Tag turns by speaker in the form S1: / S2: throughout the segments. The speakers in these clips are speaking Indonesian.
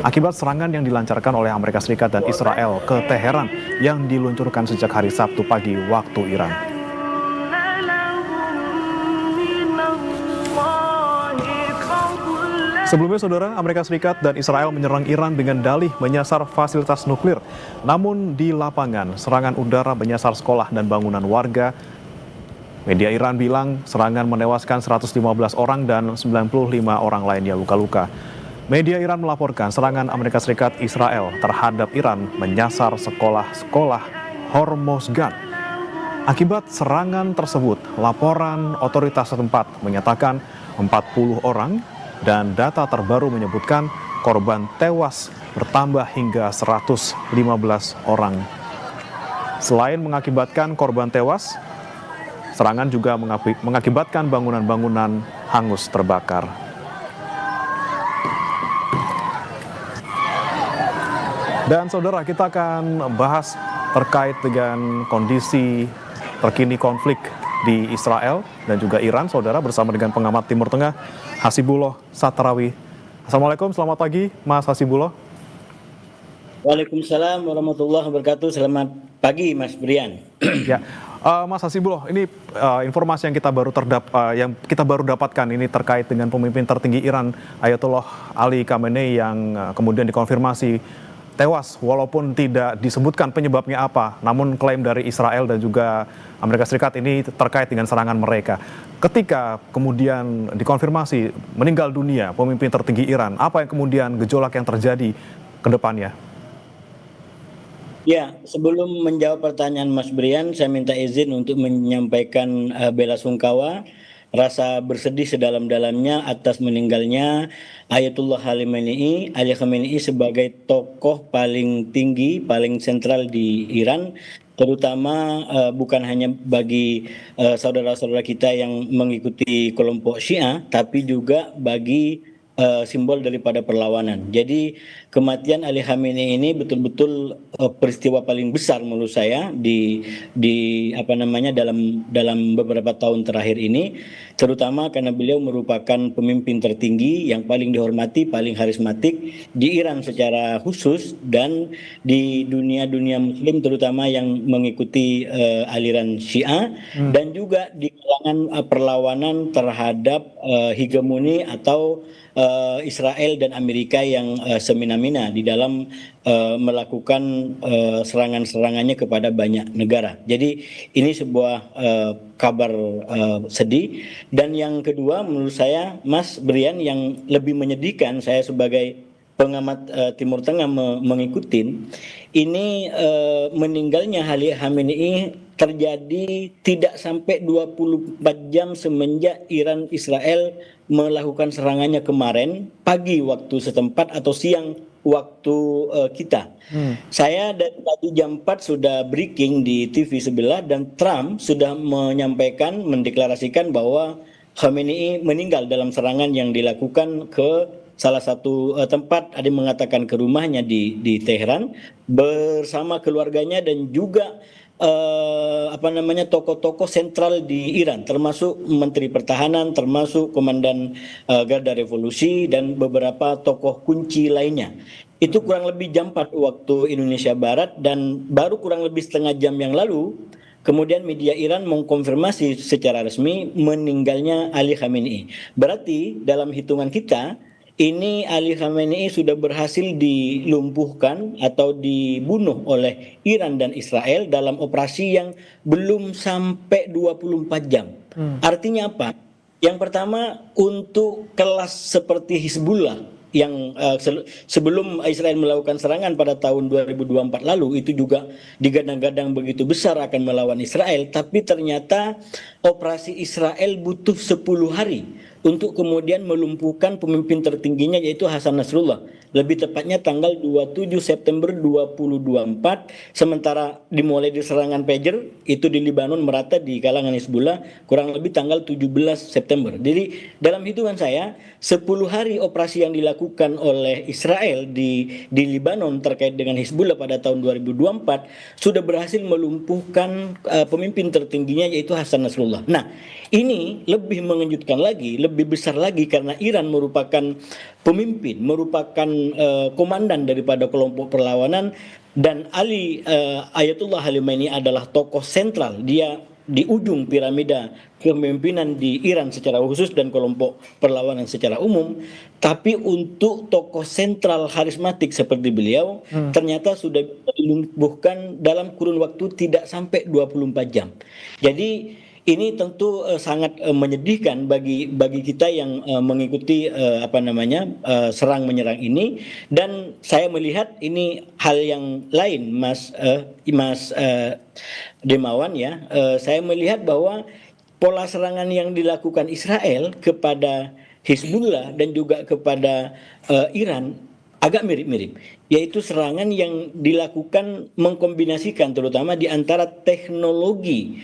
S1: akibat serangan yang dilancarkan oleh Amerika Serikat dan Israel ke Teheran yang diluncurkan sejak hari Sabtu pagi waktu Iran. Sebelumnya, saudara, Amerika Serikat dan Israel menyerang Iran dengan dalih menyasar fasilitas nuklir. Namun di lapangan, serangan udara menyasar sekolah dan bangunan warga. Media Iran bilang serangan menewaskan 115 orang dan 95 orang lainnya luka-luka. Media Iran melaporkan serangan Amerika Serikat Israel terhadap Iran menyasar sekolah-sekolah Hormozgan. Akibat serangan tersebut, laporan otoritas setempat menyatakan 40 orang dan data terbaru menyebutkan korban tewas bertambah hingga 115 orang. Selain mengakibatkan korban tewas, serangan juga mengakibatkan bangunan-bangunan hangus terbakar. Dan saudara, kita akan bahas terkait dengan kondisi terkini konflik di Israel dan juga Iran, saudara, bersama dengan pengamat Timur Tengah, Hasibullah Satrawi. Assalamualaikum, selamat pagi Mas Hasibullah.
S2: Waalaikumsalam warahmatullahi wabarakatuh. Selamat pagi Mas Brian.
S1: Ya, Mas Hasibullah, ini informasi yang kita baru dapatkan ini terkait dengan pemimpin tertinggi Iran, Ayatollah Ali Khamenei, yang kemudian dikonfirmasi tewas walaupun tidak disebutkan penyebabnya apa. Namun klaim dari Israel dan juga Amerika Serikat ini terkait dengan serangan mereka. Ketika kemudian dikonfirmasi meninggal dunia pemimpin tertinggi Iran, apa yang kemudian gejolak yang terjadi ke depannya?
S2: Ya, sebelum menjawab pertanyaan Mas Brian, saya minta izin untuk menyampaikan bela sungkawa, rasa bersedih sedalam-dalamnya atas meninggalnya Ayatullah Ali Khamenei sebagai tokoh paling tinggi, paling sentral di Iran, terutama bukan hanya bagi saudara-saudara kita yang mengikuti kelompok Syiah, tapi juga bagi simbol daripada perlawanan. Jadi kematian Ali Khamenei ini betul-betul peristiwa paling besar menurut saya di dalam beberapa tahun terakhir ini, terutama karena beliau merupakan pemimpin tertinggi yang paling dihormati, paling karismatik di Iran secara khusus dan di dunia Muslim, terutama yang mengikuti aliran Syiah, dan juga di kalangan perlawanan terhadap hegemoni atau Israel dan Amerika yang semena-mena di dalam melakukan serangan-serangannya kepada banyak negara. Jadi ini sebuah kabar sedih. Dan yang kedua menurut saya, Mas Brian, yang lebih menyedihkan, saya sebagai pengamat Timur Tengah mengikuti ini, meninggalnya Ali Khamenei terjadi tidak sampai 24 jam semenjak Iran Israel melakukan serangannya kemarin pagi waktu setempat atau siang waktu kita. Saya dari tadi jam 4 sudah breaking di TV sebelah dan Trump sudah mendeklarasikan bahwa Khamenei meninggal dalam serangan yang dilakukan ke salah satu tempat, ada yang mengatakan ke rumahnya di Teheran bersama keluarganya dan juga tokoh-tokoh sentral di Iran, termasuk Menteri Pertahanan, termasuk Komandan Garda Revolusi dan beberapa tokoh kunci lainnya. Itu kurang lebih jam 4 waktu Indonesia Barat, dan baru kurang lebih setengah jam yang lalu kemudian media Iran mengkonfirmasi secara resmi meninggalnya Ali Khamenei. Berarti dalam hitungan kita, ini Ali Khamenei sudah berhasil dilumpuhkan atau dibunuh oleh Iran dan Israel dalam operasi yang belum sampai 24 jam. Artinya apa? Yang pertama, untuk kelas seperti Hizbullah yang sebelum Israel melakukan serangan pada tahun 2024 lalu itu juga digadang-gadang begitu besar akan melawan Israel, tapi ternyata operasi Israel butuh 10 hari untuk kemudian melumpuhkan pemimpin tertingginya, yaitu Hasan Nasrullah. Lebih tepatnya tanggal 27 September 2024, sementara dimulai di serangan pager itu di Lebanon merata di kalangan Hizbullah kurang lebih tanggal 17 September. Jadi dalam hitungan saya 10 hari operasi yang dilakukan oleh Israel di Lebanon terkait dengan Hizbullah pada tahun 2024 sudah berhasil melumpuhkan pemimpin tertingginya, yaitu Hasan Nasrullah. Nah, ini lebih mengejutkan lagi, lebih lebih besar lagi karena Iran merupakan pemimpin, merupakan komandan daripada kelompok perlawanan, dan Ayatullah Khamenei adalah tokoh sentral. Dia di ujung piramida kepemimpinan di Iran secara khusus dan kelompok perlawanan secara umum. Tapi untuk tokoh sentral karismatik seperti beliau ternyata sudah dilumpuhkan dalam kurun waktu tidak sampai 24 jam. Jadi ini tentu sangat menyedihkan bagi kita yang mengikuti serang menyerang ini, dan saya melihat ini hal yang lain, Mas Demawan ya. Saya melihat bahwa pola serangan yang dilakukan Israel kepada Hizbullah dan juga kepada Iran agak mirip-mirip, yaitu serangan yang dilakukan mengkombinasikan terutama di antara teknologi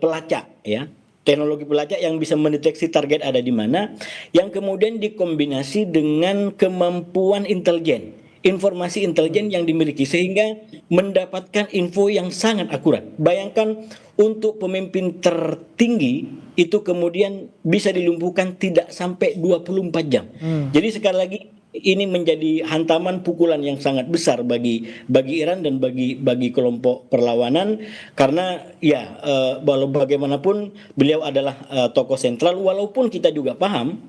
S2: pelacak ya. Teknologi pelacak yang bisa mendeteksi target ada di mana, yang kemudian dikombinasi dengan kemampuan intelijen, informasi intelijen yang dimiliki sehingga mendapatkan info yang sangat akurat. Bayangkan untuk pemimpin tertinggi itu kemudian bisa dilumpuhkan tidak sampai 24 jam. Jadi sekali lagi ini menjadi hantaman pukulan yang sangat besar bagi Iran dan bagi kelompok perlawanan, karena ya walau bagaimanapun beliau adalah tokoh sentral, walaupun kita juga paham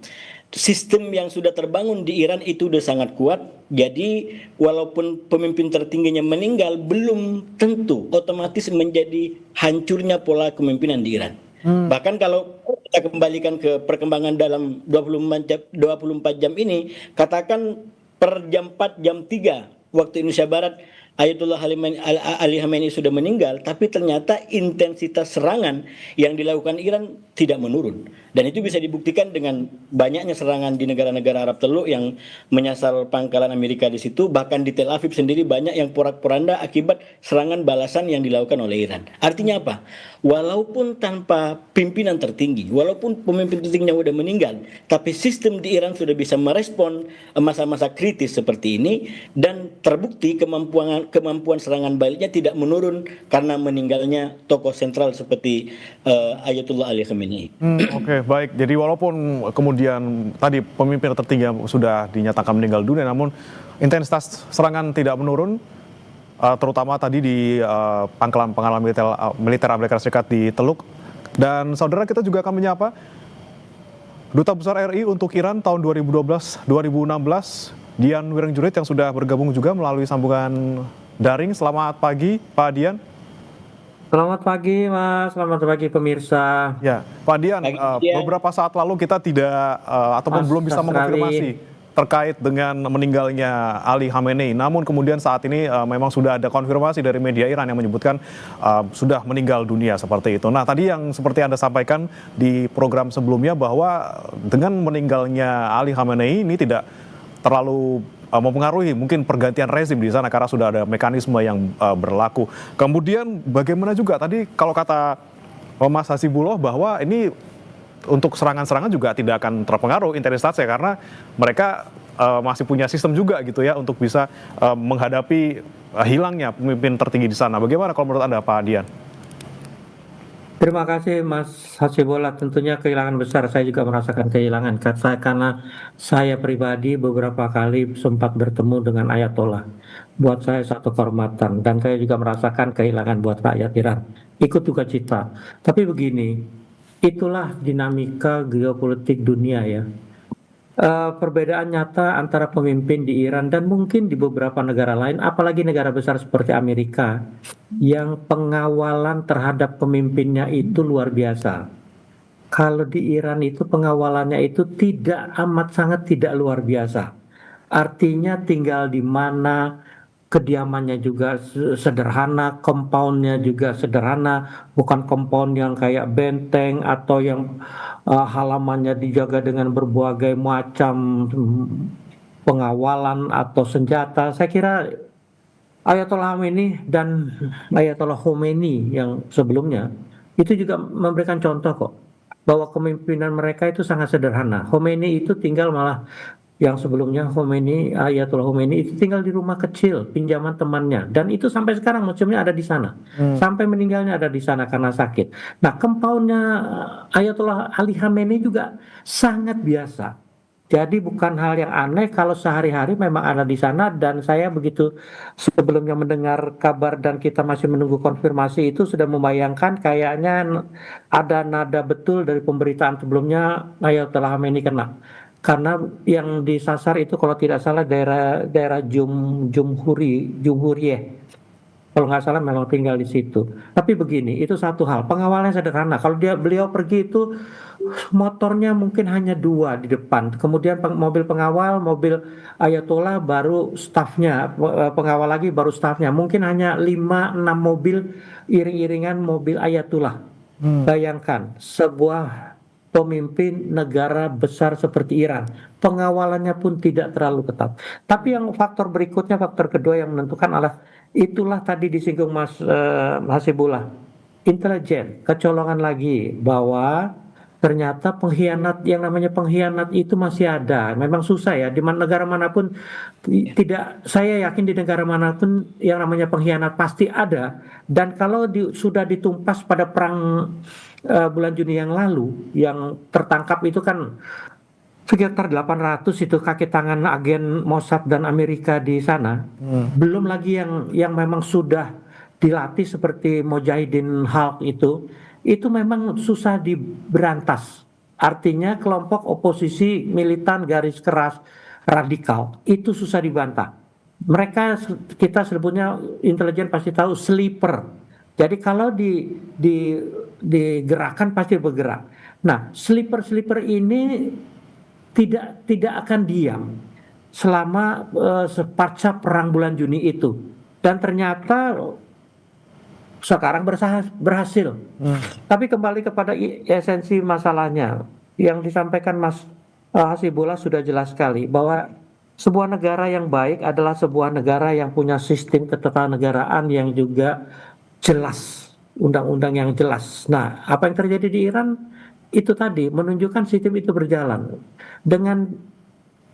S2: sistem yang sudah terbangun di Iran itu sudah sangat kuat. Jadi walaupun pemimpin tertingginya meninggal, belum tentu otomatis menjadi hancurnya pola kepemimpinan di Iran. Bahkan kalau kita kembalikan ke perkembangan dalam 24 jam ini, katakan per jam 4, jam 3 waktu Indonesia Barat Ayatullah Ali Khamenei sudah meninggal, tapi ternyata intensitas serangan yang dilakukan Iran tidak menurun. Dan itu bisa dibuktikan dengan banyaknya serangan di negara-negara Arab Teluk yang menyasar pangkalan Amerika di situ. Bahkan di Tel Aviv sendiri banyak yang porak-poranda akibat serangan balasan yang dilakukan oleh Iran. Artinya apa? Walaupun tanpa pimpinan tertinggi, walaupun pemimpin tertingginya sudah meninggal, tapi sistem di Iran sudah bisa merespon masa-masa kritis seperti ini, dan terbukti kemampuan serangan baliknya tidak menurun karena meninggalnya tokoh sentral seperti Ayatullah Ali Khamenei.
S1: Oke, baik. Jadi walaupun kemudian tadi pemimpin tertinggi sudah dinyatakan meninggal dunia, namun intensitas serangan tidak menurun, terutama tadi di pangkalan militer Amerika Serikat di Teluk. Dan saudara, kita juga akan menyapa Duta Besar RI untuk Iran tahun 2012-2016, Dian Wiringjurit, yang sudah bergabung juga melalui sambungan daring. Selamat pagi, Pak Dian.
S3: Selamat pagi Mas, selamat pagi pemirsa.
S1: Ya, Pak Dian, beberapa saat lalu kita tidak ataupun belum bisa mengonfirmasi terkait dengan meninggalnya Ali Khamenei. Namun kemudian saat ini memang sudah ada konfirmasi dari media Iran yang menyebutkan sudah meninggal dunia seperti itu. Nah, tadi yang seperti Anda sampaikan di program sebelumnya bahwa dengan meninggalnya Ali Khamenei ini tidak terlalu mempengaruhi mungkin pergantian rezim di sana karena sudah ada mekanisme yang berlaku. Kemudian bagaimana juga tadi kalau kata Mas Hasibullah bahwa ini untuk serangan-serangan juga tidak akan terpengaruh intensitasnya karena mereka masih punya sistem juga gitu ya untuk bisa menghadapi hilangnya pemimpin tertinggi di sana. Bagaimana kalau menurut Anda, Pak Dian?
S3: Terima kasih Mas Hasibullah, tentunya kehilangan besar, saya juga merasakan kehilangan karena saya pribadi beberapa kali sempat bertemu dengan Ayatollah. Buat saya satu kehormatan, dan saya juga merasakan kehilangan buat rakyat Iran. Ikut duka cita. Tapi begini, itulah dinamika geopolitik dunia ya. Perbedaan nyata antara pemimpin di Iran dan mungkin di beberapa negara lain, apalagi negara besar seperti Amerika, yang pengawalan terhadap pemimpinnya itu luar biasa. Kalau di Iran itu pengawalannya itu sangat tidak luar biasa. Artinya tinggal di mana, kediamannya juga sederhana, compoundnya juga sederhana, bukan compound yang kayak benteng atau yang halamannya dijaga dengan berbagai macam pengawalan atau senjata. Saya kira Ayatollah Khamenei dan Ayatollah Khomeini yang sebelumnya itu juga memberikan contoh kok bahwa kepemimpinan mereka itu sangat sederhana. Khomeini itu tinggal malah Yang sebelumnya Ayatollah Khomeini itu tinggal di rumah kecil pinjaman temannya, dan itu sampai sekarang museumnya ada di sana, sampai meninggalnya ada di sana karena sakit. Nah, compoundnya Ayatollah Ali Khamenei juga sangat biasa. Jadi bukan hal yang aneh kalau sehari-hari memang ada di sana, dan saya begitu sebelumnya mendengar kabar dan kita masih menunggu konfirmasi itu sudah membayangkan kayaknya ada nada betul dari pemberitaan sebelumnya Ayatollah Khamenei kena. Karena yang disasar itu kalau tidak salah daerah Jumhuriyeh. Kalau nggak salah memang tinggal di situ. Tapi begini, itu satu hal. Pengawalnya sederhana. Kalau beliau pergi itu motornya mungkin hanya 2 di depan. Kemudian mobil pengawal, mobil Ayatollah, baru stafnya, pengawal lagi baru stafnya. Mungkin hanya 5-6 mobil iring-iringan mobil Ayatollah. Bayangkan sebuah pemimpin negara besar seperti Iran, pengawalannya pun tidak terlalu ketat. Tapi yang faktor berikutnya, faktor kedua yang menentukan adalah itulah tadi disinggung Mas Hasibullah, intelijen, kecolongan lagi bahwa ternyata yang namanya pengkhianat itu masih ada. Memang susah ya, di negara manapun tidak, saya yakin di negara manapun yang namanya pengkhianat pasti ada. Dan kalau sudah ditumpas pada perang bulan Juni yang lalu, yang tertangkap itu kan sekitar 800 itu kaki tangan agen Mossad dan Amerika di sana. Belum lagi yang memang sudah dilatih seperti Mujahidin Khalq itu memang susah diberantas. Artinya kelompok oposisi militan garis keras radikal itu susah dibantah. Mereka kita sebutnya, intelijen pasti tahu, sleeper. Jadi kalau digerakkan pasti bergerak. Nah, sleeper ini tidak akan diam selama pasca perang bulan Juni itu. Dan ternyata sekarang berhasil. Tapi kembali kepada esensi masalahnya, yang disampaikan Mas Hasibullah sudah jelas sekali, bahwa sebuah negara yang baik adalah sebuah negara yang punya sistem ketatanegaraan yang juga jelas, undang-undang yang jelas. Nah, apa yang terjadi di Iran itu tadi menunjukkan sistem itu berjalan. Dengan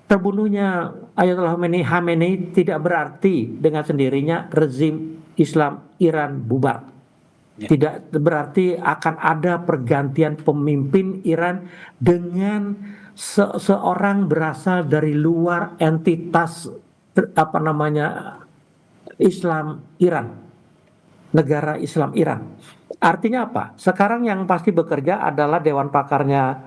S3: terbunuhnya Ayatollah Khamenei tidak berarti dengan sendirinya rezim Islam Iran bubar. Tidak berarti akan ada pergantian pemimpin Iran dengan seorang berasal dari luar entitas Islam Iran, negara Islam Iran. Artinya apa? Sekarang yang pasti bekerja adalah Dewan Pakarnya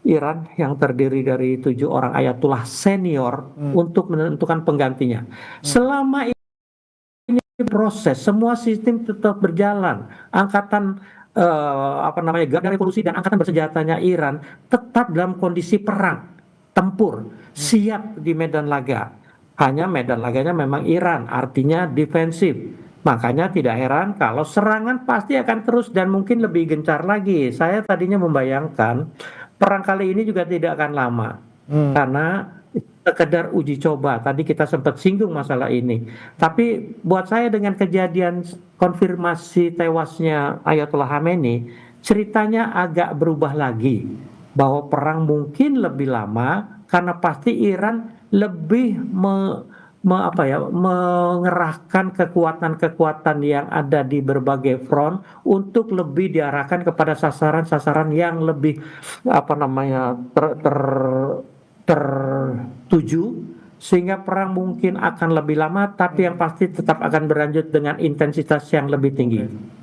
S3: Iran yang terdiri dari 7 orang ayatullah senior untuk menentukan penggantinya. Selama ini proses, semua sistem tetap berjalan. Angkatan Garda Revolusi dan angkatan bersenjatanya Iran tetap dalam kondisi perang, tempur, siap di medan laga. Hanya medan laganya memang Iran, artinya defensif. Makanya tidak heran kalau serangan pasti akan terus dan mungkin lebih gencar lagi. Saya tadinya membayangkan perang kali ini juga tidak akan lama. Karena sekedar uji coba. Tadi kita sempat singgung masalah ini. Tapi buat saya dengan kejadian konfirmasi tewasnya Ayatollah Khamenei, ceritanya agak berubah lagi. Bahwa perang mungkin lebih lama karena pasti Iran lebih mengerahkan kekuatan-kekuatan yang ada di berbagai front untuk lebih diarahkan kepada sasaran-sasaran yang lebih tertuju, sehingga perang mungkin akan lebih lama tapi yang pasti tetap akan berlanjut dengan intensitas yang lebih tinggi.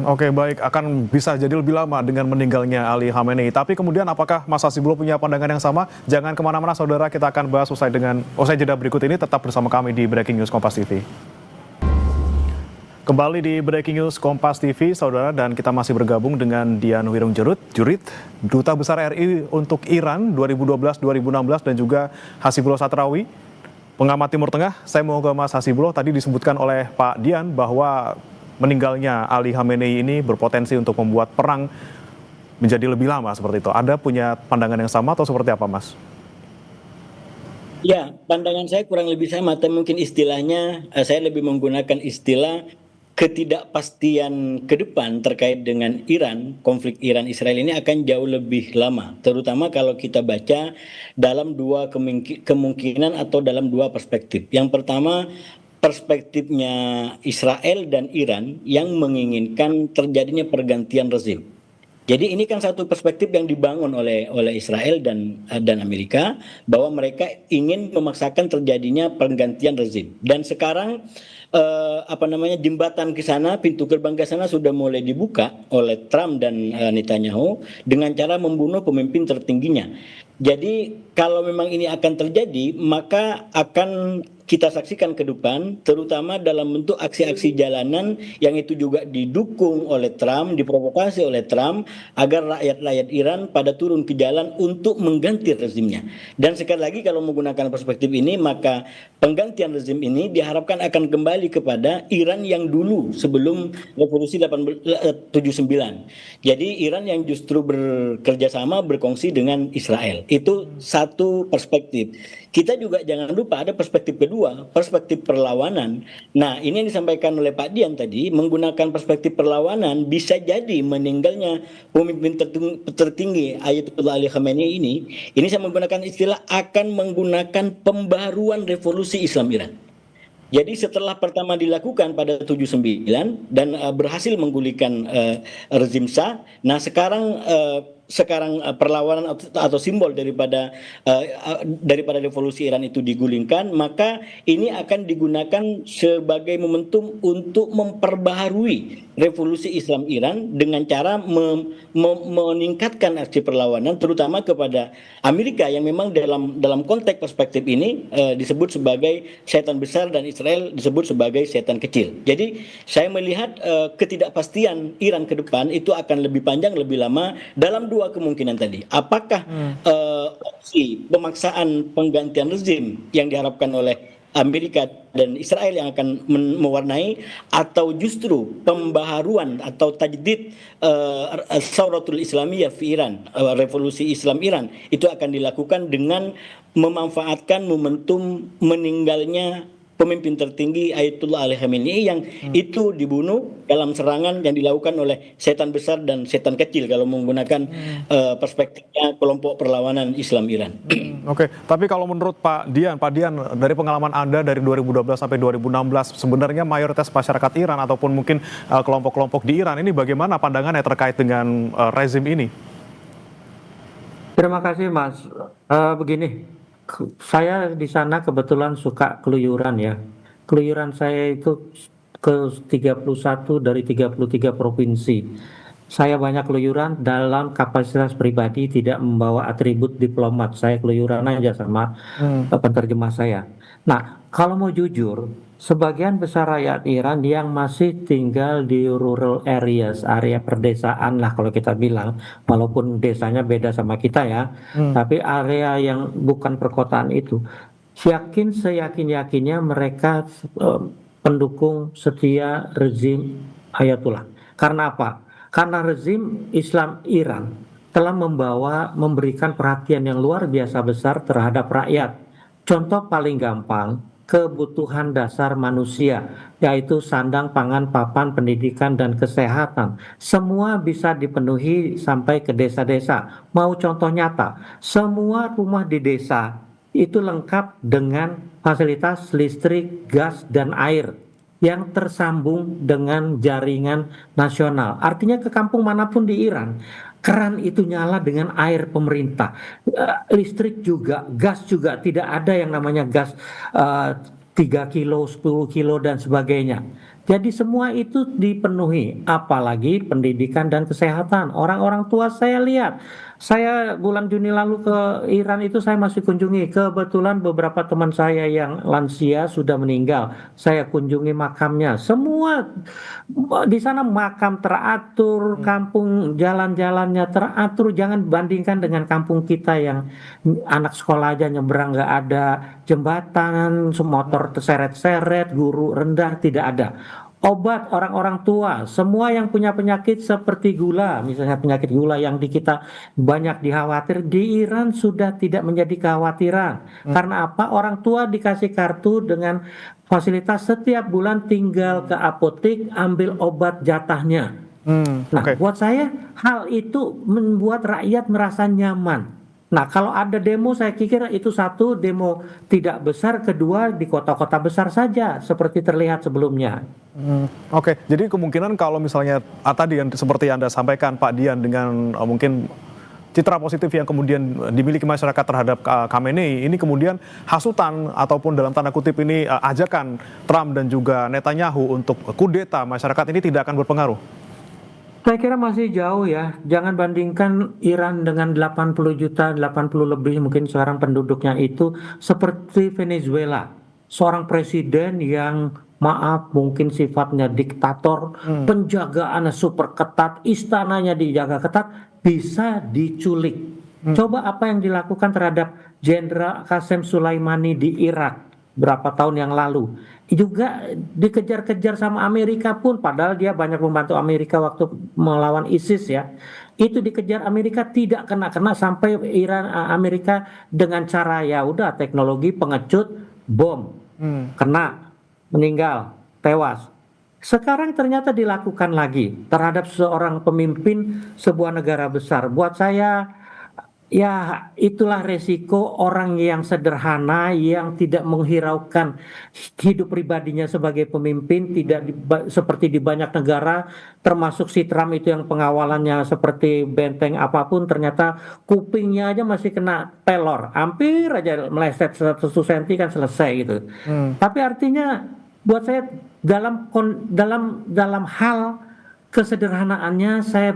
S1: Oke, baik, akan bisa jadi lebih lama dengan meninggalnya Ali Khamenei. Tapi kemudian apakah Mas Hasibullah punya pandangan yang sama? Jangan kemana-mana saudara, kita akan bahas usai jeda berikut ini. Tetap bersama kami di Breaking News Kompas TV. Kembali di Breaking News Kompas TV, saudara, dan kita masih bergabung dengan Dian Wirung-Jurit, Duta Besar RI untuk Iran 2012-2016, dan juga Hasibullah Satrawi, pengamat Timur Tengah. Saya mau ke Mas Hasibullah, tadi disebutkan oleh Pak Dian bahwa meninggalnya Ali Khamenei ini berpotensi untuk membuat perang menjadi lebih lama seperti itu. Ada punya pandangan yang sama atau seperti apa, Mas?
S2: Ya, pandangan saya kurang lebih sama, tapi mungkin istilahnya saya lebih menggunakan istilah ketidakpastian ke depan terkait dengan Iran, konflik Iran-Israel ini akan jauh lebih lama, terutama kalau kita baca dalam dua kemungkinan atau dalam dua perspektif. Yang pertama, perspektifnya Israel dan Iran yang menginginkan terjadinya pergantian rezim. Jadi ini kan satu perspektif yang dibangun oleh Israel dan Amerika, bahwa mereka ingin memaksakan terjadinya pergantian rezim. Dan sekarang jembatan ke sana, pintu gerbang ke sana sudah mulai dibuka oleh Trump dan Netanyahu dengan cara membunuh pemimpin tertingginya. Jadi kalau memang ini akan terjadi, maka akan kita saksikan ke depan, terutama dalam bentuk aksi-aksi jalanan yang itu juga didukung oleh Trump, diprovokasi oleh Trump, agar rakyat-rakyat Iran pada turun ke jalan untuk mengganti rezimnya. Dan sekali lagi kalau menggunakan perspektif ini, maka penggantian rezim ini diharapkan akan kembali kepada Iran yang dulu sebelum revolusi 79. Jadi Iran yang justru bekerja sama, berkongsi dengan Israel. Itu satu perspektif. Kita juga jangan lupa ada perspektif kedua, perspektif perlawanan. Nah, ini yang disampaikan oleh Pak Dian tadi, menggunakan perspektif perlawanan bisa jadi meninggalnya pemimpin tertinggi Ayatollah Ali Khamenei ini saya menggunakan istilah akan menggunakan pembaruan revolusi Islam Iran. Jadi setelah pertama dilakukan pada 79 dan berhasil menggulingkan rezim Shah, nah sekarang perlawanan atau simbol daripada revolusi Iran itu digulingkan, maka ini akan digunakan sebagai momentum untuk memperbaharui revolusi Islam Iran dengan cara meningkatkan aksi perlawanan, terutama kepada Amerika yang memang dalam konteks perspektif ini disebut sebagai setan besar dan Israel disebut sebagai setan kecil. Jadi saya melihat ketidakpastian Iran ke depan itu akan lebih panjang, lebih lama dalam dua kemungkinan tadi. Apakah opsi pemaksaan penggantian rezim yang diharapkan oleh Amerika dan Israel yang akan mewarnai, atau justru pembaharuan atau tajdid Sauratul Islamiyah di Iran, revolusi Islam Iran itu akan dilakukan dengan memanfaatkan momentum meninggalnya pemimpin tertinggi Ayatollah Ali Khamenei yang itu dibunuh dalam serangan yang dilakukan oleh setan besar dan setan kecil kalau menggunakan perspektifnya kelompok perlawanan Islam Iran.
S1: Oke, tapi kalau menurut Pak Dian, dari pengalaman Anda dari 2012 sampai 2016, sebenarnya mayoritas masyarakat Iran ataupun mungkin kelompok-kelompok di Iran ini bagaimana pandangannya terkait dengan rezim ini?
S3: Terima kasih Mas. Begini, saya di sana kebetulan suka keluyuran ya. Keluyuran saya itu ke 31 dari 33 provinsi. Saya banyak keluyuran dalam kapasitas pribadi, tidak membawa atribut diplomat. Saya keluyuran aja sama penerjemah saya. Nah, kalau mau jujur, sebagian besar rakyat Iran yang masih tinggal di rural areas, area perdesaan lah kalau kita bilang, walaupun desanya beda sama kita ya, tapi area yang bukan perkotaan itu, seyakin-yakinnya mereka pendukung setia rezim Ayatullah. Karena apa? Karena rezim Islam Iran telah memberikan perhatian yang luar biasa besar terhadap rakyat. Contoh paling gampang, kebutuhan dasar manusia, yaitu sandang, pangan, papan, pendidikan, dan kesehatan. Semua bisa dipenuhi sampai ke desa-desa. Mau contoh nyata, semua rumah di desa itu lengkap dengan fasilitas listrik, gas, dan air yang tersambung dengan jaringan nasional. Artinya ke kampung manapun di Iran, keran itu nyala dengan air pemerintah. Listrik juga, gas juga, tidak ada yang namanya gas 3 kilo, 10 kilo, dan sebagainya. Jadi semua itu dipenuhi, apalagi pendidikan dan kesehatan. Orang-orang tua saya lihat, saya bulan Juni lalu ke Iran itu saya masih kunjungi. Kebetulan beberapa teman saya yang lansia sudah meninggal. Saya kunjungi makamnya. Semua di sana makam teratur, kampung jalan-jalannya teratur. Jangan bandingkan dengan kampung kita yang anak sekolah aja nyebrang nggak ada jembatan, motor terseret-seret, guru rendah, tidak ada. obat orang-orang tua, semua yang punya penyakit seperti gula, misalnya penyakit gula yang di kita banyak dikhawatir, di Iran sudah tidak menjadi kekhawatiran. Karena apa? Orang tua dikasih kartu dengan fasilitas setiap bulan tinggal ke apotek ambil obat jatahnya. Nah,
S1: Oke.
S3: buat saya hal itu membuat rakyat merasa nyaman. Nah, kalau ada demo, saya pikir itu satu demo tidak besar, kedua di kota-kota besar saja, seperti terlihat sebelumnya.
S1: Oke, jadi kemungkinan kalau misalnya tadi yang seperti Anda sampaikan Pak Dian dengan mungkin citra positif yang kemudian dimiliki masyarakat terhadap Khamenei ini kemudian hasutan ataupun dalam tanda kutip ini ajakan Trump dan juga Netanyahu untuk kudeta masyarakat ini tidak akan berpengaruh.
S3: Saya kira masih jauh ya. Jangan bandingkan Iran dengan 80 juta, 80 lebih mungkin sekarang penduduknya itu seperti Venezuela. Seorang presiden yang maaf mungkin sifatnya diktator, penjagaannya super ketat, istananya dijaga ketat, bisa diculik. Coba apa yang dilakukan terhadap Jenderal Qasem Soleimani di Irak berapa tahun yang lalu. Juga dikejar-kejar sama Amerika pun, padahal dia banyak membantu Amerika waktu melawan ISIS ya. Itu dikejar Amerika tidak kena-kena sampai Amerika dengan cara ya udah teknologi pengecut bom kena meninggal tewas. Sekarang ternyata dilakukan lagi terhadap seorang pemimpin sebuah negara besar. Buat saya ya itulah resiko orang yang sederhana yang tidak menghiraukan hidup pribadinya sebagai pemimpin, tidak seperti di banyak negara termasuk si Trump itu yang pengawalannya seperti benteng apapun, ternyata kupingnya aja masih kena pelor, hampir aja meleset 1 senti kan selesai gitu. Tapi artinya buat saya dalam hal kesederhanaannya saya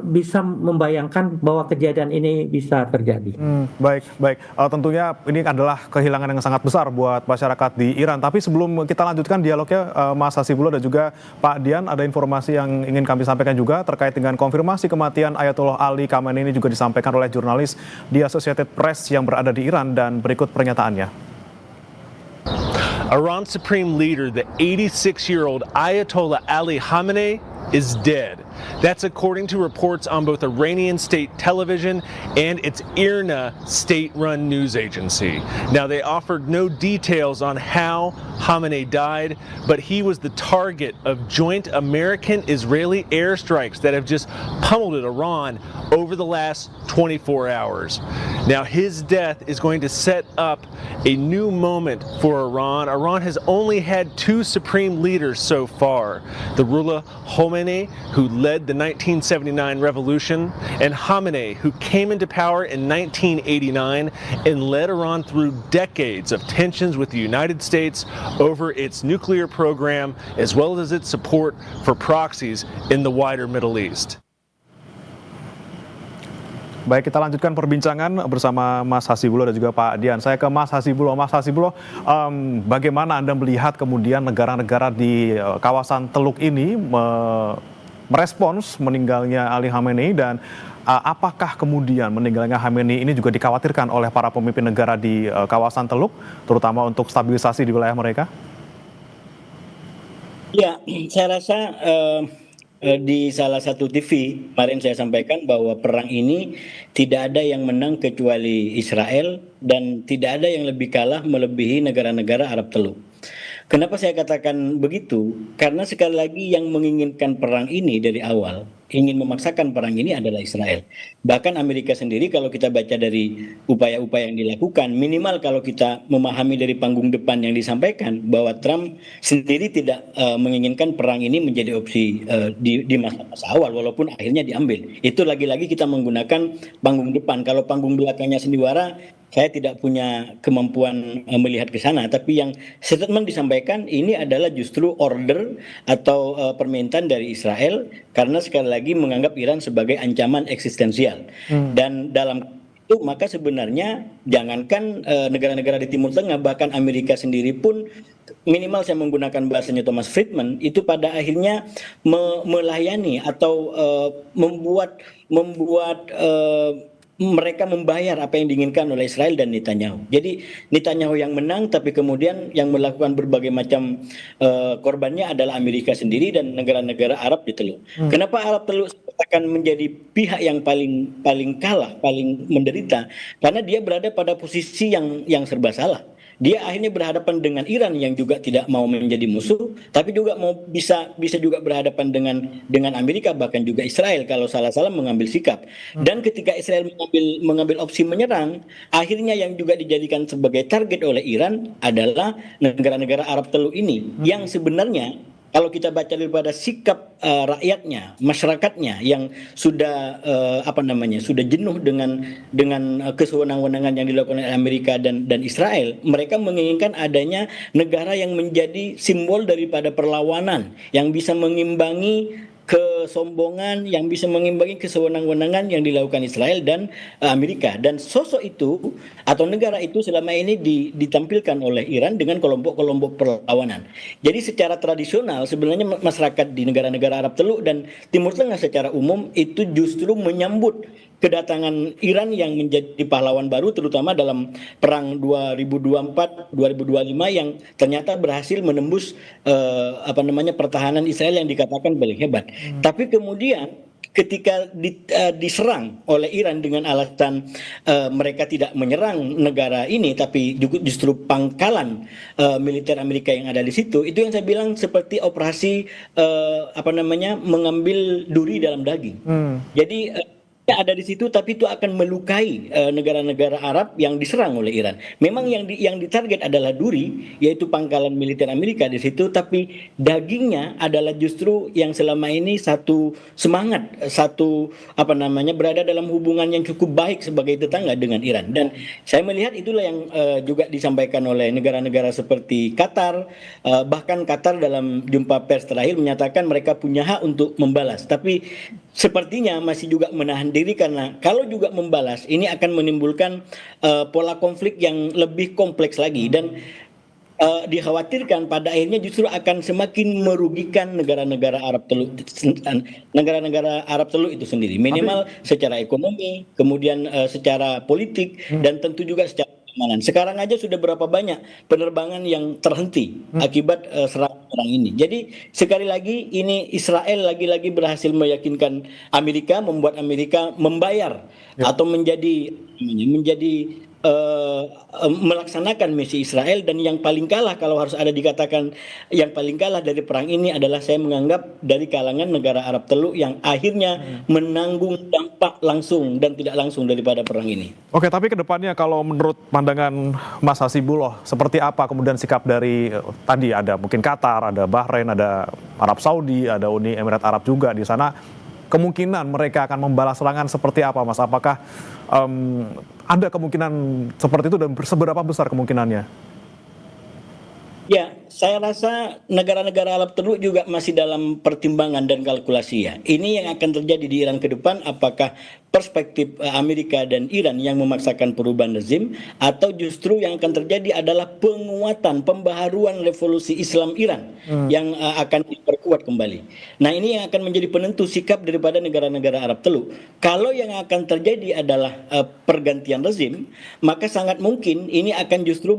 S3: bisa membayangkan bahwa kejadian ini bisa terjadi.
S1: Baik, baik. Tentunya ini adalah kehilangan yang sangat besar buat masyarakat di Iran. Tapi sebelum kita lanjutkan dialognya, Mas Hasibullah dan juga Pak Dian, ada informasi yang ingin kami sampaikan juga terkait dengan konfirmasi kematian Ayatollah Ali Khamenei ini juga disampaikan oleh jurnalis di Associated Press yang berada di Iran dan berikut pernyataannya.
S4: Iran's supreme leader, the 86-year-old Ayatollah Ali Khamenei, is dead. That's according to reports on both Iranian state television and its IRNA state-run news agency. Now, they offered no details on how Khamenei died, but he was the target of joint American-Israeli airstrikes that have just pummeled at Iran over the last 24 hours. Now, his death is going to set up a new moment for Iran. Iran has only had 2 supreme leaders so far, the Ruhollah Khomeini, who led the 1979 revolution, and Khamenei, who came into power in 1989 and led Iran through decades of tensions with the United States over its nuclear program, as well as its support for proxies in the wider Middle East.
S1: Baik, kita lanjutkan perbincangan bersama Mas Hasibullah dan juga Pak Dian. Saya ke Mas Hasibullah. Mas Hasibullah, bagaimana Anda melihat kemudian negara-negara di kawasan Teluk ini merespons meninggalnya Ali Khamenei dan apakah kemudian meninggalnya Khamenei ini juga dikhawatirkan oleh para pemimpin negara di kawasan Teluk, terutama untuk stabilisasi di wilayah mereka?
S2: Ya, saya rasa di salah satu TV kemarin saya sampaikan bahwa perang ini tidak ada yang menang kecuali Israel dan tidak ada yang lebih kalah melebihi negara-negara Arab Teluk. Kenapa saya katakan begitu? Karena sekali lagi yang menginginkan perang ini dari awal, ingin memaksakan perang ini adalah Israel. Bahkan Amerika sendiri kalau kita baca dari upaya-upaya yang dilakukan, minimal kalau kita memahami dari panggung depan yang disampaikan, bahwa Trump sendiri tidak menginginkan perang ini menjadi opsi di masa-masa awal, walaupun akhirnya diambil. Itu lagi-lagi kita menggunakan panggung depan. Kalau panggung belakangnya sandiwara, saya tidak punya kemampuan melihat ke sana, tapi yang statement disampaikan ini adalah justru order atau permintaan dari Israel karena sekali lagi menganggap Iran sebagai ancaman eksistensial. Dan dalam itu maka sebenarnya jangankan negara-negara di Timur Tengah, bahkan Amerika sendiri pun minimal saya menggunakan bahasanya Thomas Friedman itu pada akhirnya melayani atau membuat mereka membayar apa yang diinginkan oleh Israel dan Netanyahu. Jadi Netanyahu yang menang, tapi kemudian yang melakukan berbagai macam korbannya adalah Amerika sendiri dan negara-negara Arab di Teluk. Kenapa Arab Teluk akan menjadi pihak yang paling kalah, paling menderita? Karena dia berada pada posisi yang serba salah. Dia akhirnya berhadapan dengan Iran yang juga tidak mau menjadi musuh, tapi juga mau bisa juga berhadapan dengan Amerika, bahkan juga Israel kalau salah-salah mengambil sikap. Dan ketika Israel mengambil opsi menyerang, akhirnya yang juga dijadikan sebagai target oleh Iran adalah negara-negara Arab Teluk ini, yang sebenarnya kalau kita baca daripada sikap rakyatnya, masyarakatnya yang sudah sudah jenuh dengan kesewenang-wenangan yang dilakukan oleh Amerika dan Israel, mereka menginginkan adanya negara yang menjadi simbol daripada perlawanan, yang bisa mengimbangi kesombongan, yang bisa mengimbangi kesewenang-wenangan yang dilakukan Israel dan Amerika. Dan sosok itu atau negara itu selama ini ditampilkan oleh Iran dengan kelompok-kelompok perlawanan. Jadi secara tradisional sebenarnya masyarakat di negara-negara Arab Teluk dan Timur Tengah secara umum itu justru menyambut kedatangan Iran yang menjadi pahlawan baru, terutama dalam perang 2024-2025 yang ternyata berhasil menembus pertahanan Israel yang dikatakan paling hebat. Tapi kemudian ketika diserang oleh Iran dengan alasan mereka tidak menyerang negara ini, tapi justru pangkalan militer Amerika yang ada di situ, itu yang saya bilang seperti operasi mengambil duri dalam daging. Jadi ada di situ, tapi itu akan melukai negara-negara Arab yang diserang oleh Iran. Memang yang ditarget adalah duri, yaitu pangkalan militer Amerika di situ, tapi dagingnya adalah justru yang selama ini satu semangat, berada dalam hubungan yang cukup baik sebagai tetangga dengan Iran. Dan saya melihat itulah yang juga disampaikan oleh negara-negara seperti Qatar, bahkan Qatar dalam jumpa pers terakhir menyatakan mereka punya hak untuk membalas, tapi sepertinya masih juga menahan diri karena kalau juga membalas ini akan menimbulkan pola konflik yang lebih kompleks lagi dan dikhawatirkan pada akhirnya justru akan semakin merugikan negara-negara Arab Teluk itu sendiri, minimal secara ekonomi, kemudian secara politik dan tentu juga secara keamanan. Sekarang aja sudah berapa banyak penerbangan yang terhenti akibat serangan perang ini. Jadi sekali lagi ini Israel lagi-lagi berhasil meyakinkan Amerika, membuat Amerika membayar atau menjadi melaksanakan misi Israel. Dan yang paling kalah, kalau harus ada dikatakan yang paling kalah dari perang ini adalah saya menganggap dari kalangan negara Arab Teluk yang akhirnya menanggung dampak langsung dan tidak langsung daripada perang ini.
S1: Oke, tapi kedepannya kalau menurut pandangan Mas Hasibullah, seperti apa kemudian sikap dari tadi ada mungkin Qatar, ada Bahrain, ada Arab Saudi, ada Uni Emirat Arab juga di sana, kemungkinan mereka akan membalas serangan seperti apa, Mas? Apakah ada kemungkinan seperti itu dan seberapa besar kemungkinannya?
S2: Ya, saya rasa negara-negara Arab Teluk juga masih dalam pertimbangan dan kalkulasi ya. Ini yang akan terjadi di Iran ke depan, apakah perspektif Amerika dan Iran yang memaksakan perubahan rezim, atau justru yang akan terjadi adalah penguatan, pembaharuan revolusi Islam Iran yang akan diperkuat kembali. Nah, ini yang akan menjadi penentu sikap daripada negara-negara Arab Teluk. Kalau yang akan terjadi adalah pergantian rezim, maka sangat mungkin ini akan justru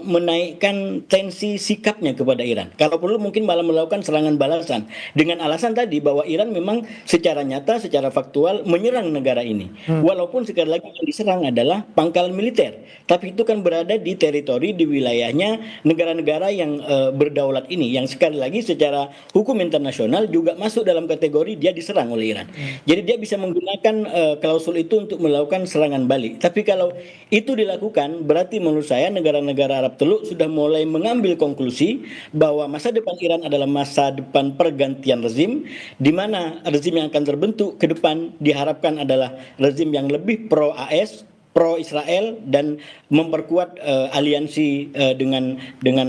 S2: menaikkan tensi sikapnya kepada Iran. Kalau perlu mungkin malah melakukan serangan balasan dengan alasan tadi bahwa Iran memang secara nyata, secara faktual menyerang negara ini. Walaupun sekali lagi yang diserang adalah pangkalan militer, tapi itu kan berada di teritori, di wilayahnya negara-negara yang berdaulat ini, yang sekali lagi secara hukum internasional juga masuk dalam kategori dia diserang oleh Iran. Jadi dia bisa menggunakan klausul itu untuk melakukan serangan balik. Tapi kalau itu dilakukan, berarti menurut saya negara-negara Arab Teluk sudah mulai mengambil konklusi bahwa masa depan Iran adalah masa depan pergantian rezim, di mana rezim yang akan terbentuk ke depan diharapkan adalah rezim yang lebih pro AS, pro Israel, dan memperkuat aliansi dengan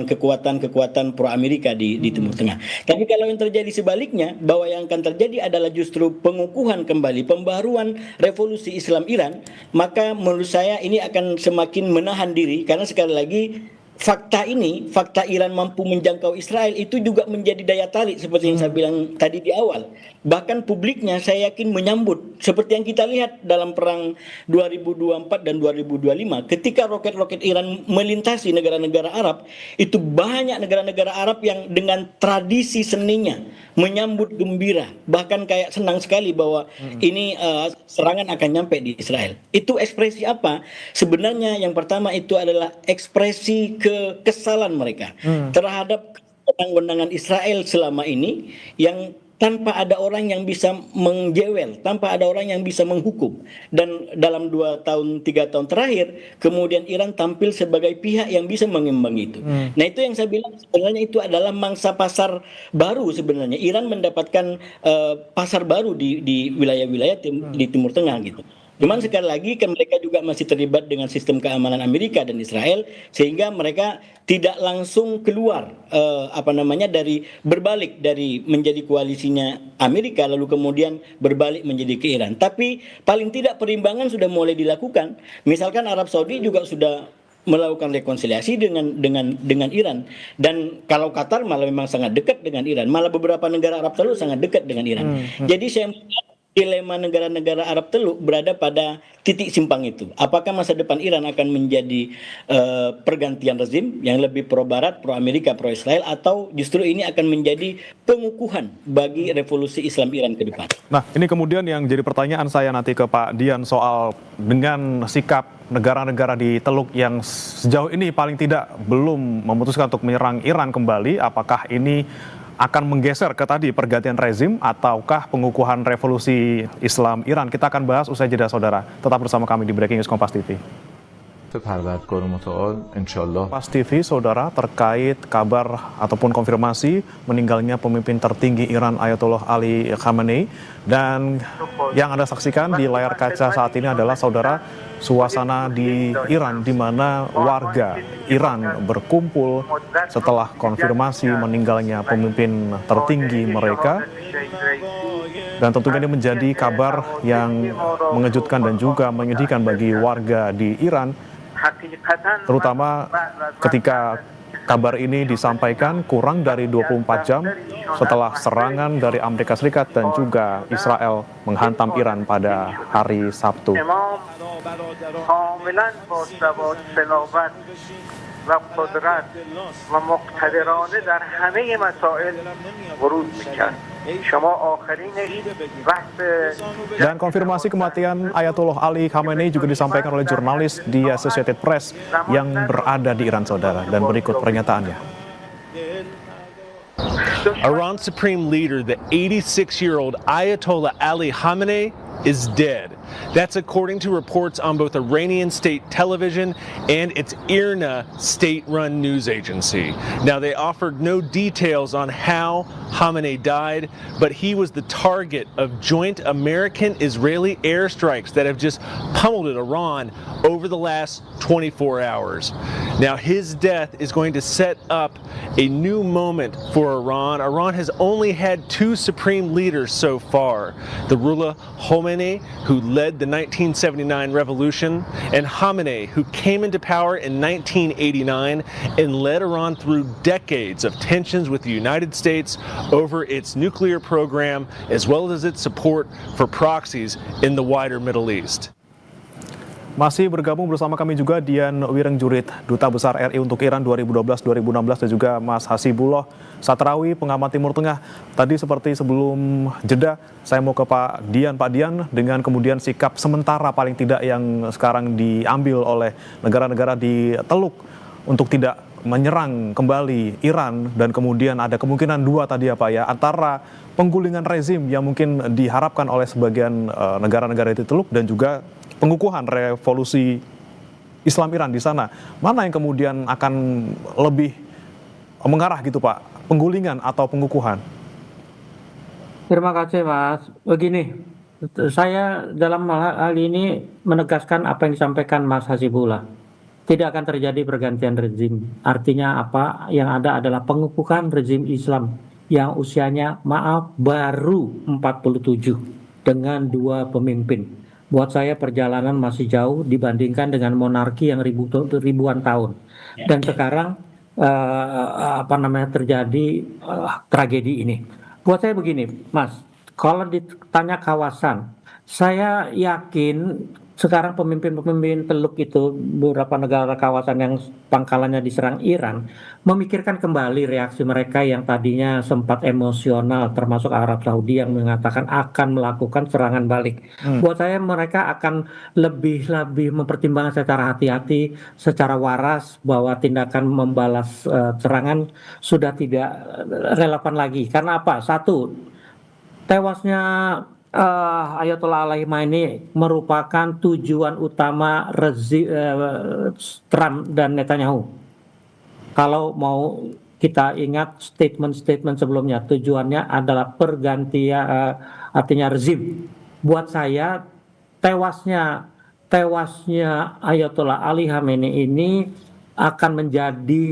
S2: kekuatan-kekuatan pro Amerika di Timur Tengah. Tapi kalau yang terjadi sebaliknya, bahwa yang akan terjadi adalah justru pengukuhan kembali, pembaruan revolusi Islam Iran, maka menurut saya ini akan semakin menahan diri, karena sekali lagi fakta Iran mampu menjangkau Israel itu juga menjadi daya tarik seperti yang saya bilang tadi di awal. Bahkan publiknya saya yakin menyambut seperti yang kita lihat dalam perang 2024 dan 2025 ketika roket-roket Iran melintasi negara-negara Arab, itu banyak negara-negara Arab yang dengan tradisi seninya menyambut gembira, bahkan kayak senang sekali bahwa ini serangan akan nyampe di Israel. Itu ekspresi apa? Sebenarnya yang pertama itu adalah ekspresi kekesalan mereka terhadap kewenangan Israel selama ini yang tanpa ada orang yang bisa menjewel, tanpa ada orang yang bisa menghukum. Dan dalam 2 tahun, 3 tahun terakhir, kemudian Iran tampil sebagai pihak yang bisa mengimbangi itu. Nah itu yang saya bilang sebenarnya itu adalah mangsa pasar baru sebenarnya. Iran mendapatkan pasar baru di wilayah-wilayah di Timur Tengah gitu. Cuman sekali lagi kan mereka juga masih terlibat dengan sistem keamanan Amerika dan Israel sehingga mereka tidak langsung keluar dari berbalik dari menjadi koalisinya Amerika lalu kemudian berbalik menjadi ke Iran. Tapi paling tidak perimbangan sudah mulai dilakukan. Misalkan Arab Saudi juga sudah melakukan rekonsiliasi dengan Iran, dan kalau Qatar malah memang sangat dekat dengan Iran, malah beberapa negara Arab Teluk sangat dekat dengan Iran. Jadi saya dilema negara-negara Arab Teluk berada pada titik simpang itu. Apakah masa depan Iran akan menjadi pergantian rezim yang lebih pro Barat, pro Amerika, pro Israel, atau justru ini akan menjadi pengukuhan bagi revolusi Islam Iran ke depan?
S1: Nah, ini kemudian yang jadi pertanyaan saya nanti ke Pak Dian soal dengan sikap negara-negara di Teluk yang sejauh ini paling tidak belum memutuskan untuk menyerang Iran kembali, apakah ini akan menggeser ke tadi pergantian rezim ataukah pengukuhan revolusi Islam Iran? Kita akan bahas usai jeda, saudara. Tetap bersama kami di Breaking News Kompas TV. Kompas TV, saudara, terkait kabar ataupun konfirmasi meninggalnya pemimpin tertinggi Iran Ayatollah Ali Khamenei. Dan yang Anda saksikan di layar kaca saat ini adalah, saudara, suasana di Iran di mana warga Iran berkumpul setelah konfirmasi meninggalnya pemimpin tertinggi mereka. Dan tentunya ini menjadi kabar yang mengejutkan dan juga menyedihkan bagi warga di Iran, terutama ketika kabar ini disampaikan kurang dari 24 jam setelah serangan dari Amerika Serikat dan juga Israel menghantam Iran pada hari Sabtu. Dan konfirmasi kematian Ayatollah Ali Khamenei juga disampaikan oleh jurnalis di Associated Press yang berada di Iran, saudara. Dan berikut pernyataannya.
S4: Iran's supreme leader, the 86-year-old Ayatollah Ali Khamenei, is dead. That's according to reports on both Iranian state television and its IRNA state-run news agency. Now, they offered no details on how Khamenei died, but he was the target of joint American-Israeli airstrikes that have just pummeled at Iran over the last 24 hours. Now, his death is going to set up a new moment for Iran. Iran has only had 2 supreme leaders so far, the Ruhollah Khomeini, who led the 1979 revolution, and Khamenei, who came into power in 1989 and led Iran through decades of tensions with the United States over its nuclear program, as well as its support for proxies in the wider Middle East.
S1: Masih bergabung bersama kami juga Dian Wirengjurit, Duta Besar RI untuk Iran 2012-2016, dan juga Mas Hasibullah Satrawi, pengamat Timur Tengah. Tadi seperti sebelum jeda, saya mau ke Pak Dian. Pak Dian, dengan kemudian sikap sementara paling tidak yang sekarang diambil oleh negara-negara di Teluk untuk tidak menyerang kembali Iran, dan kemudian ada kemungkinan 2 tadi ya Pak ya, antara penggulingan rezim yang mungkin diharapkan oleh sebagian negara-negara di Teluk dan juga pengukuhan revolusi Islam Iran di sana, mana yang kemudian akan lebih mengarah gitu Pak, penggulingan atau pengukuhan?
S3: Terima kasih Mas. Begini, saya dalam hal ini menegaskan apa yang disampaikan Mas Hasibullah. Tidak akan terjadi pergantian rezim. Artinya apa? Yang ada adalah pengukuhan rezim Islam yang usianya baru 47 dengan 2 pemimpin. Buat saya perjalanan masih jauh dibandingkan dengan monarki yang ribuan tahun.
S2: Ya.
S3: Dan sekarang terjadi tragedi ini. Buat saya begini, Mas, kalau ditanya kawasan, saya yakin sekarang pemimpin-pemimpin Teluk itu beberapa negara kawasan yang pangkalannya diserang Iran memikirkan kembali reaksi mereka yang tadinya sempat emosional, termasuk Arab Saudi yang mengatakan akan melakukan serangan balik. Buat saya mereka akan lebih mempertimbangkan secara hati-hati, secara waras bahwa tindakan membalas serangan sudah tidak relevan lagi. Karena apa? Satu, tewasnya Ayatollah Ali Khamenei merupakan tujuan utama Trump dan Netanyahu. Kalau mau kita ingat statement-statement sebelumnya, tujuannya adalah pergantian, artinya rezim. Buat saya tewasnya Ayatollah Ali Khamenei ini akan menjadi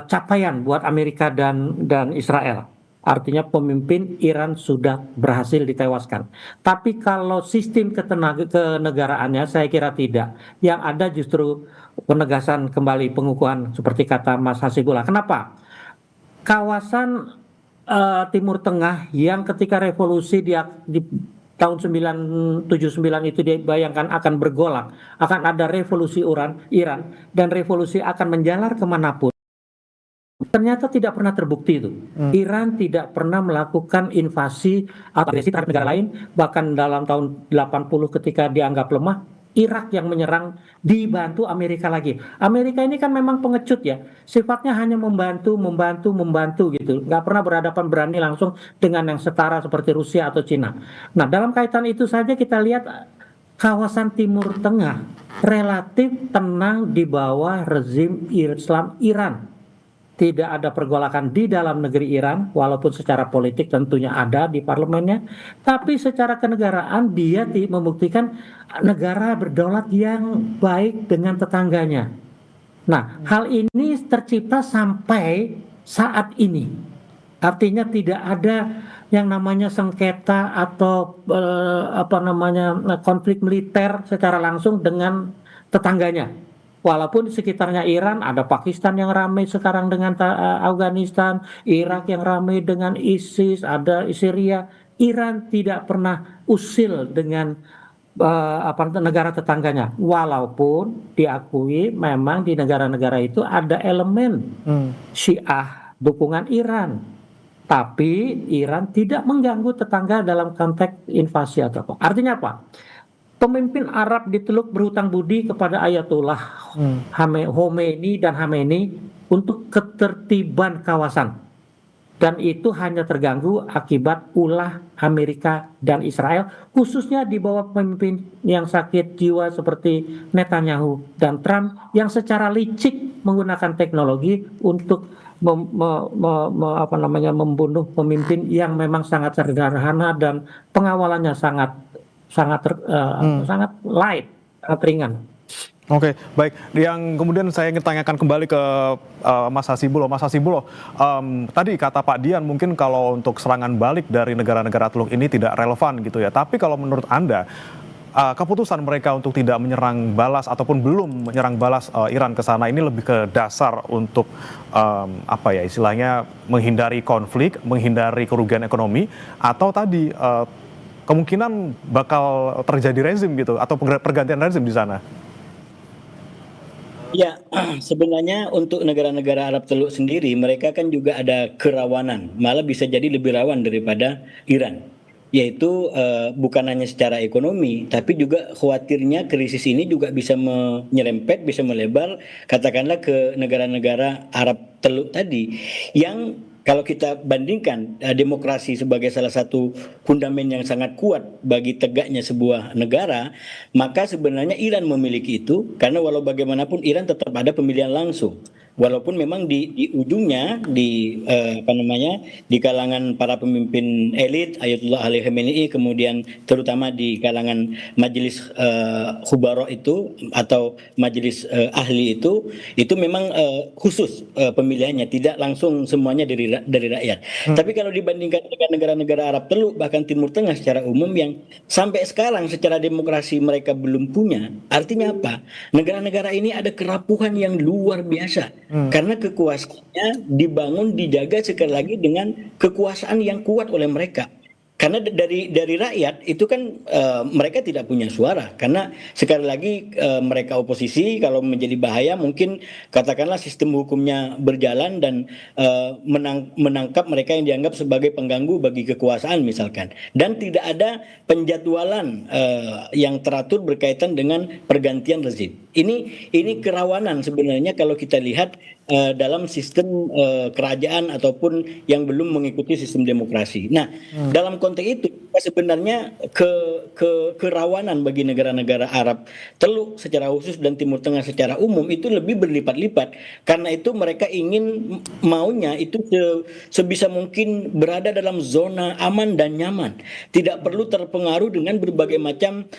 S3: capaian buat Amerika dan Israel. Artinya pemimpin Iran sudah berhasil ditewaskan. Tapi kalau sistem kenegaraannya saya kira tidak. Yang ada justru penegasan kembali pengukuhan seperti kata Mas Hasibullah. Kenapa? Kawasan Timur Tengah yang ketika revolusi di tahun 979 itu dibayangkan akan bergolak, akan ada revolusi Iran dan revolusi akan menjalar kemanapun. Ternyata tidak pernah terbukti itu. Iran tidak pernah melakukan invasi atau agresi terhadap negara lain. Bahkan dalam tahun 80 ketika dianggap lemah, Irak yang menyerang dibantu Amerika lagi. Amerika ini kan memang pengecut ya. Sifatnya hanya membantu gitu. Nggak pernah berhadapan berani langsung dengan yang setara seperti Rusia atau Cina. Nah, dalam kaitan itu saja kita lihat kawasan Timur Tengah relatif tenang di bawah rezim Islam Iran. Tidak ada pergolakan di dalam negeri Iran, walaupun secara politik tentunya ada di parlemennya, tapi secara kenegaraan dia membuktikan negara berdaulat yang baik dengan tetangganya. Nah, hal ini tercipta sampai saat ini. Artinya tidak ada yang namanya sengketa atau konflik militer secara langsung dengan tetangganya. Walaupun di sekitarnya Iran ada Pakistan yang ramai sekarang dengan Afghanistan, Irak yang ramai dengan ISIS, ada Syria. Iran tidak pernah usil dengan negara tetangganya. Walaupun diakui memang di negara-negara itu ada elemen Syiah dukungan Iran. Tapi Iran tidak mengganggu tetangga dalam konteks invasi atau apa. Artinya apa? Pemimpin Arab di Teluk berhutang budi kepada Ayatollah Khomeini dan Khamenei untuk ketertiban kawasan. Dan itu hanya terganggu akibat ulah Amerika dan Israel, khususnya di bawah pemimpin yang sakit jiwa seperti Netanyahu dan Trump yang secara licik menggunakan teknologi untuk membunuh pemimpin yang memang sangat sederhana dan pengawalannya sangat light, sangat ringan.
S1: Oke, baik. Yang kemudian saya ingin tanyakan kembali ke Mas Hasibullah. Mas Hasibullah, tadi kata Pak Dian mungkin kalau untuk serangan balik dari negara-negara Teluk ini tidak relevan gitu ya. Tapi kalau menurut Anda, keputusan mereka untuk tidak menyerang balas ataupun belum menyerang balas Iran ke sana ini lebih ke dasar untuk istilahnya menghindari konflik, menghindari kerugian ekonomi, atau tadi kemungkinan bakal terjadi rezim gitu atau pergantian rezim di sana?
S2: Ya, sebenarnya untuk negara-negara Arab Teluk sendiri, mereka kan juga ada kerawanan, malah bisa jadi lebih rawan daripada Iran. Yaitu bukan hanya secara ekonomi, tapi juga khawatirnya krisis ini juga bisa menyerempet, bisa melebar, katakanlah ke negara-negara Arab Teluk tadi, yang kalau kita bandingkan demokrasi sebagai salah satu fundament yang sangat kuat bagi tegaknya sebuah negara, maka sebenarnya Iran memiliki itu, karena walau bagaimanapun Iran tetap ada pemilihan langsung. Walaupun memang di ujungnya di kalangan para pemimpin elit Ayatullah Ali Khamenei, kemudian terutama di kalangan majelis khubaro itu atau majelis ahli itu memang khusus pemilihannya, tidak langsung semuanya dari rakyat. Tapi kalau dibandingkan dengan negara-negara Arab Teluk bahkan Timur Tengah secara umum yang sampai sekarang secara demokrasi mereka belum punya, artinya apa? Negara-negara ini ada kerapuhan yang luar biasa. Karena kekuasaannya dibangun, dijaga sekali lagi dengan kekuasaan yang kuat oleh mereka. Karena dari rakyat itu kan mereka tidak punya suara, karena sekali lagi mereka oposisi. Kalau menjadi bahaya mungkin katakanlah sistem hukumnya berjalan dan menangkap mereka yang dianggap sebagai pengganggu bagi kekuasaan misalkan, dan tidak ada penjadwalan yang teratur berkaitan dengan pergantian rezim. Ini kerawanan sebenarnya kalau kita lihat dalam sistem kerajaan ataupun yang belum mengikuti sistem demokrasi. Nah, dalam konteks itu sebenarnya kerawanan bagi negara-negara Arab Teluk secara khusus dan Timur Tengah secara umum itu lebih berlipat-lipat. Karena itu mereka ingin maunya itu sebisa mungkin berada dalam zona aman dan nyaman, tidak perlu terpengaruh dengan berbagai macam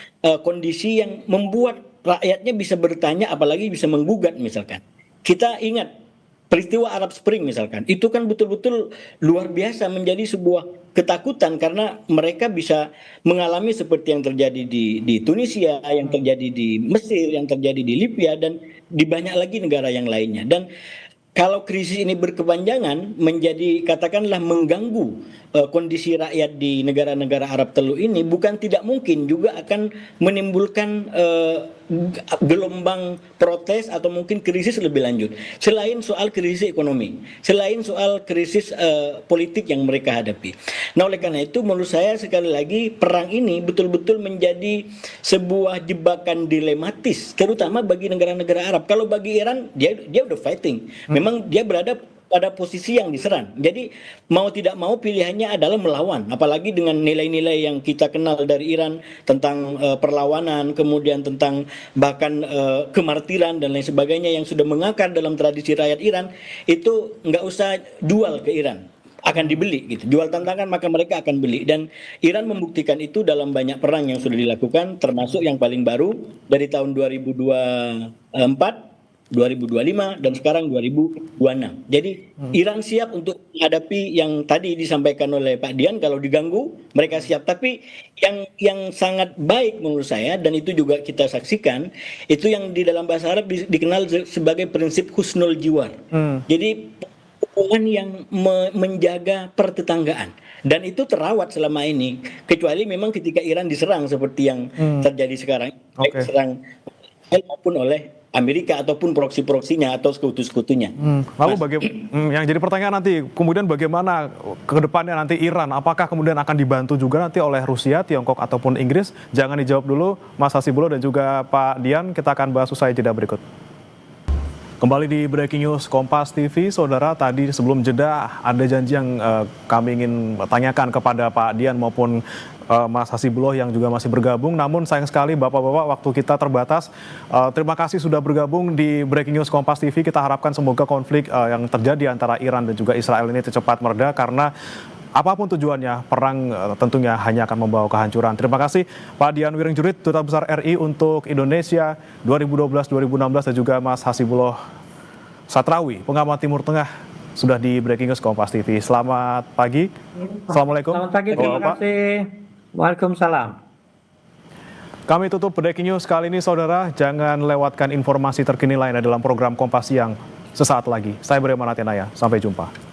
S2: kondisi yang membuat rakyatnya bisa bertanya, apalagi bisa menggugat misalkan. Kita ingat peristiwa Arab Spring misalkan, itu kan betul-betul luar biasa, menjadi sebuah ketakutan karena mereka bisa mengalami seperti yang terjadi di Tunisia, yang terjadi di Mesir, yang terjadi di Libya, dan di banyak lagi negara yang lainnya. Dan kalau krisis ini berkepanjangan menjadi katakanlah mengganggu kondisi rakyat di negara-negara Arab Teluk ini, bukan tidak mungkin juga akan menimbulkan gelombang protes atau mungkin krisis lebih lanjut. Selain soal krisis ekonomi, selain soal krisis politik yang mereka hadapi. Nah, oleh karena itu menurut saya sekali lagi perang ini betul-betul menjadi sebuah jebakan dilematis, terutama bagi negara-negara Arab. Kalau bagi Iran, dia udah fighting. Memang dia berada pada posisi yang diserang. Jadi mau tidak mau pilihannya adalah melawan. Apalagi dengan nilai-nilai yang kita kenal dari Iran tentang perlawanan, kemudian tentang bahkan kemartiran dan lain sebagainya yang sudah mengakar dalam tradisi rakyat Iran, itu nggak usah jual ke Iran, akan dibeli gitu. Jual tantangan maka mereka akan beli, dan Iran membuktikan itu dalam banyak perang yang sudah dilakukan, termasuk yang paling baru dari tahun 2024, 2025 dan sekarang 2026. Jadi Iran siap untuk menghadapi yang tadi disampaikan oleh Pak Dian, kalau diganggu mereka siap. Tapi yang sangat baik menurut saya, dan itu juga kita saksikan, itu yang di dalam bahasa Arab dikenal sebagai prinsip husnul jiwar. Jadi hubungan yang menjaga pertetanggaan, dan itu terawat selama ini, kecuali memang ketika Iran diserang seperti yang terjadi sekarang, baik diserang maupun oleh Amerika ataupun proksi-proksinya atau sekutu-sekutunya.
S1: Lalu yang jadi pertanyaan nanti, kemudian bagaimana ke depannya nanti Iran? Apakah kemudian akan dibantu juga nanti oleh Rusia, Tiongkok ataupun Inggris? Jangan dijawab dulu, Mas Hasibulo dan juga Pak Dian. Kita akan bahas usai jeda berikut. Kembali di Breaking News Kompas TV, saudara, tadi sebelum jeda ada janji yang kami ingin tanyakan kepada Pak Dian maupun Mas Hasibulo yang juga masih bergabung. Namun sayang sekali Bapak-Bapak, waktu kita terbatas. Terima kasih sudah bergabung di Breaking News Kompas TV. Kita harapkan semoga konflik yang terjadi antara Iran dan juga Israel ini cepat mereda, karena apapun tujuannya, perang tentunya hanya akan membawa kehancuran. Terima kasih Pak Dian Wiringjurit, Duta Besar RI untuk Indonesia 2012-2016, dan juga Mas Hasibulo Satrawi, pengamat Timur Tengah, sudah di Breaking News Kompas TV. Selamat pagi. Assalamualaikum.
S3: Selamat pagi, terima kasih. Waalaikumsalam.
S1: Kami tutup Breaking News kali ini, saudara. Jangan lewatkan informasi terkini lainnya dalam program Kompas Siang sesaat lagi. Saya Budi Manatenaya. Sampai jumpa.